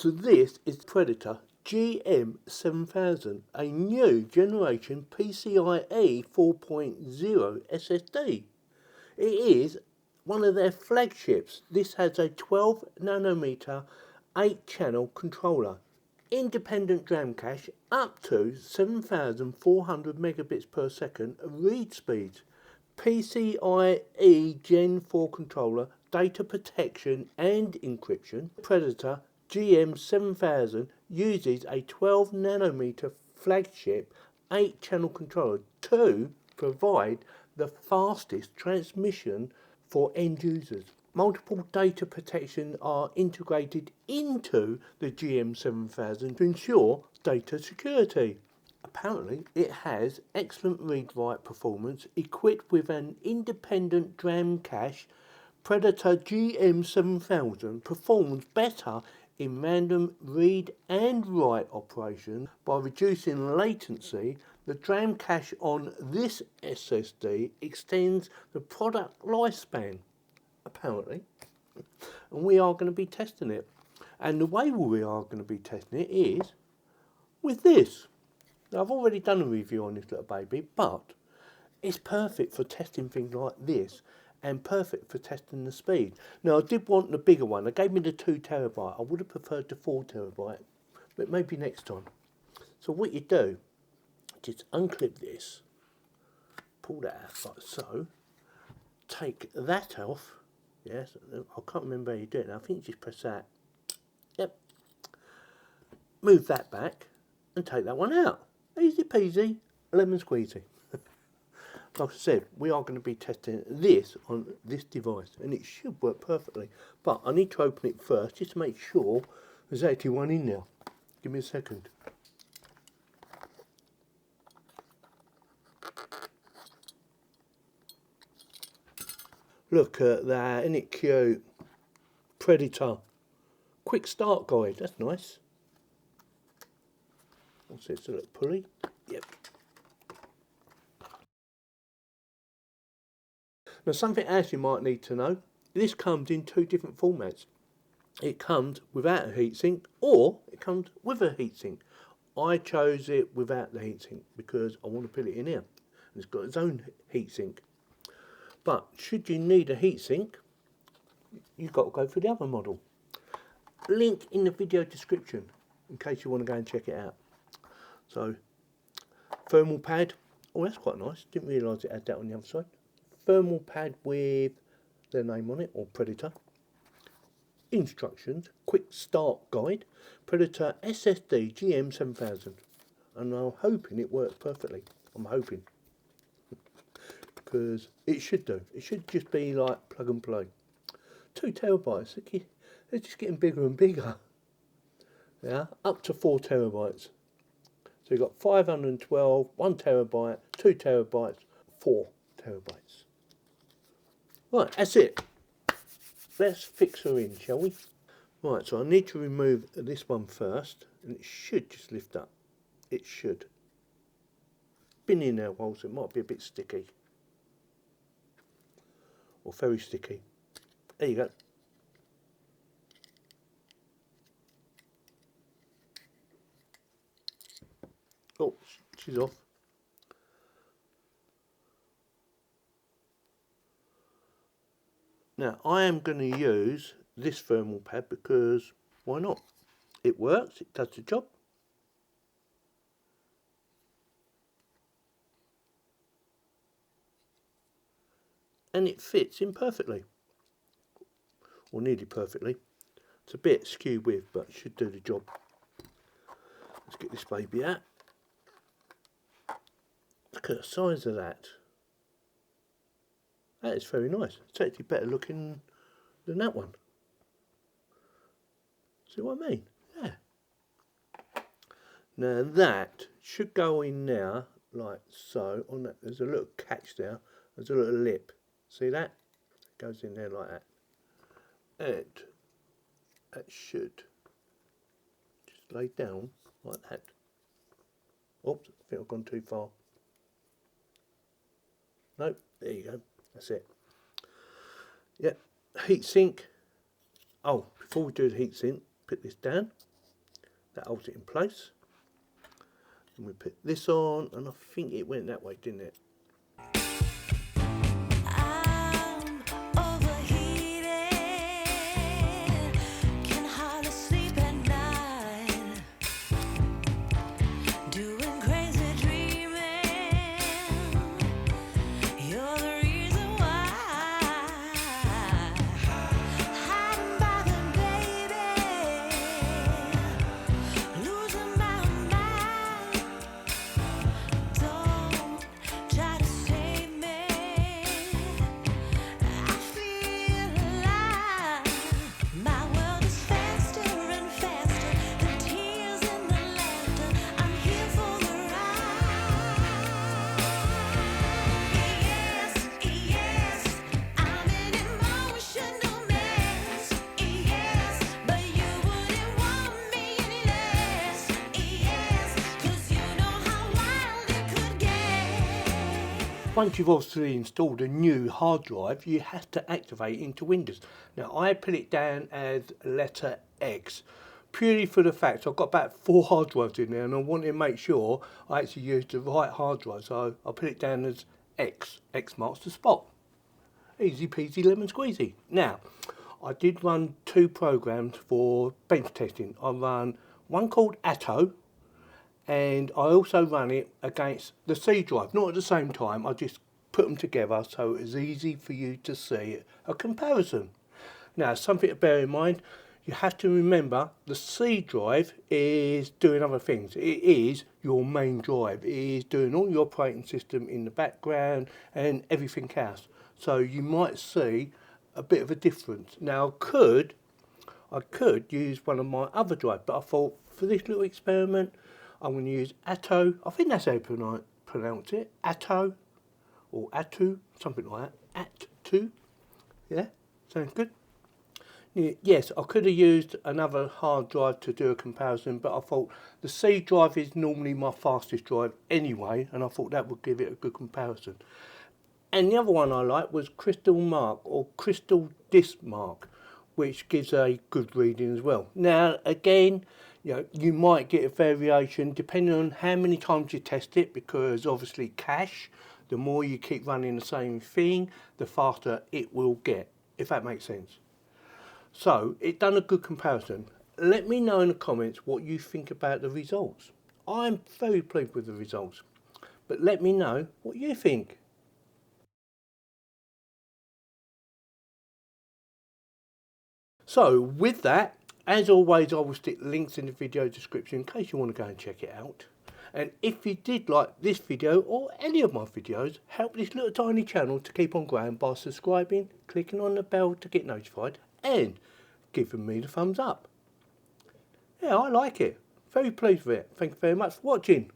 So this is Predator GM7000, a new generation PCIe 4.0 SSD. It is one of their flagships. This has a 12 nanometer 8-channel controller, independent DRAM cache up to 7,400 megabits per second read speed, PCIe Gen4 controller, data protection and encryption. Predator GM7000 uses a 12 nanometer flagship 8-channel controller to provide the fastest transmission for end users. Multiple data protection are integrated into the GM7000 to ensure data security. Apparently it has excellent read-write performance. Equipped with an independent DRAM cache, Predator GM7000 performs better in random read and write operations by reducing latency. The DRAM cache on this SSD extends the product lifespan, apparently, and we are going to be testing it. And the way we are going to be testing it is with this. Now, I've already done a review on this little baby, but it's perfect for testing things like this and perfect for testing the speed. Now, I did want the bigger one. They gave me the 2 terabyte. I would have preferred the 4 terabyte, but maybe next time. So what you do, just unclip this, pull that out like so, take that off. Yes, I can't remember how you do it now. I think you just press that. Yep. Move that back and take that one out. Easy peasy, lemon squeezy. Like I said, we are going to be testing this on this device and it should work perfectly. But I need to open it first just to make sure there's actually one in there. Give me a second. Look at that, isn't it cute? Predator. Quick start guide, that's nice. What's this, a little pulley? Yep. Now something else you might need to know, this comes in 2 different formats. It comes without a heatsink or it comes with a heatsink. I chose it without the heatsink because I want to put it in here. It's got its own heatsink. But should you need a heatsink, you've got to go for the other model. Link in the video description in case you want to go and check it out. So, thermal pad. Oh, that's quite nice. Didn't realise it had that on the other side. Thermal pad with their name on it, or Predator. Instructions. Quick start guide. Predator SSD GM7000. And I'm hoping it works perfectly. I'm hoping. Because it should do. It should just be like plug and play. 2 terabytes. They're just getting bigger and bigger. Yeah, up to 4 terabytes. So you've got 512, 1 terabyte, 2 terabytes, 4 terabytes. Right, that's it. Let's fix her in, shall we? Right, so I need to remove this one first, and it should just lift up. It should. Been in there a while, so it might be a bit sticky. Or very sticky. There you go. Oh, she's off. Now, I am going to use this thermal pad because why not? It works, it does the job. And it fits in perfectly. Or nearly perfectly. It's a bit skew with, but it should do the job. Let's get this baby out. Look at the size of that. That is very nice. It's actually better looking than that one. See what I mean? Yeah. Now that should go in there like so. On that, there's a little catch there. There's a little lip. See that? It goes in there like that. And that should just lay down like that. Oops, I think I've gone too far. Nope, there you go. That's it. Yep, heatsink. Oh, before we do the heatsink, put this down. That holds it in place. And we put this on, and I think it went that way, didn't it? Once you've obviously installed a new hard drive, you have to activate into Windows. Now I put it down as letter X, purely for the fact I've got about 4 hard drives in there and I wanted to make sure I actually used the right hard drive, so I put it down as X. X marks the spot. Easy peasy lemon squeezy. Now, I did run 2 programs for bench testing. I run one called Atto, and I also run it against the C drive, not at the same time. I just put them together so it was easy for you to see a comparison. Now, something to bear in mind, you have to remember the C drive is doing other things. It is your main drive. It is doing all your operating system in the background and everything else. So you might see a bit of a difference. Now, I could use one of my other drives, but I thought for this little experiment, I'm going to use Atto. I think that's how you pronounce it. Atto or Attu, something like that. Attu. Yeah, sounds good. Yes, I could have used another hard drive to do a comparison, but I thought the C drive is normally my fastest drive anyway, and I thought that would give it a good comparison. And the other one I like was Crystal Mark or Crystal Disk Mark, which gives a good reading as well. Now, again, you might get a variation depending on how many times you test it, because obviously cache, the more you keep running the same thing, the faster it will get, if that makes sense. So, it done a good comparison. Let me know in the comments what you think about the results. I'm very pleased with the results, but let me know what you think. So, with that, as always, I will stick links in the video description in case you want to go and check it out. And if you did like this video or any of my videos, help this little tiny channel to keep on growing by subscribing, clicking on the bell to get notified, and giving me the thumbs up. Yeah, I like it. Very pleased with it. Thank you very much for watching.